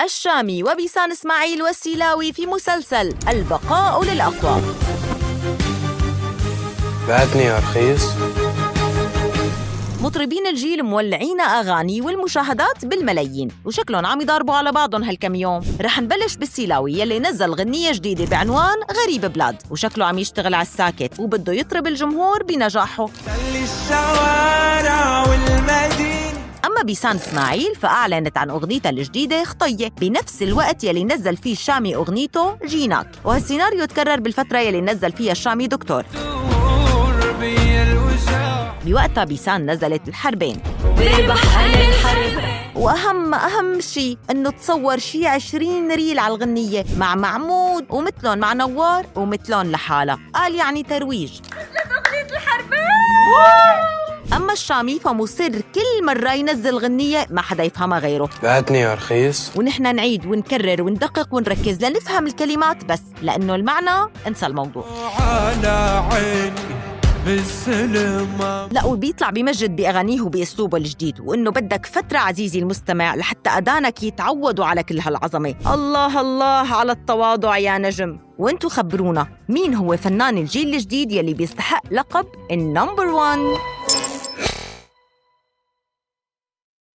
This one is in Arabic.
الشامي وبيسان إسماعيل والسيلاوي في مسلسل البقاء للأقوى. بعتني يا رخيص. مطربين الجيل مولعين أغاني والمشاهدات بالملايين، وشكلهم عم يضاربوا على بعضهم هالكم يوم. رح نبلش بالسيلاوي يلي نزل غنية جديدة بعنوان غريب بلاد، وشكله عم يشتغل على الساكت وبده يطرب الجمهور بنجاحه. الشوارع والمدينة. أما بيسان إسماعيل فأعلنت عن أغنيتها الجديدة خطية بنفس الوقت يلي نزل فيه الشامي أغنيته جيناك، وهالسيناريو تكرر بالفترة يلي نزل فيها الشامي دكتور. بوقتها بيسان نزلت الحربين، وأهم شيء إنه تصور شي 20 ريل على الغنية مع معمود ومثلون مع نوار ومثلون لحالة، قال يعني ترويج. أغنية الحربين. أما الشامي فمصر كل مرة ينزل غنية ما حدا يفهمها غيره. بعتني يا رخيص. ونحن نعيد ونكرر وندقق ونركز لنفهم الكلمات بس، لأنه المعنى انسى الموضوع. على عيني بالسلامة. لا، وبيطلع بمجد بأغانيه وبأسلوبه الجديد، وإنه بدك فترة عزيزي المستمع لحتى أذانك يتعودوا على كل هالعظمة. الله الله على التواضع يا نجم. وانتو خبرونا مين هو فنان الجيل الجديد يلي بيستحق لقب النمبر 1؟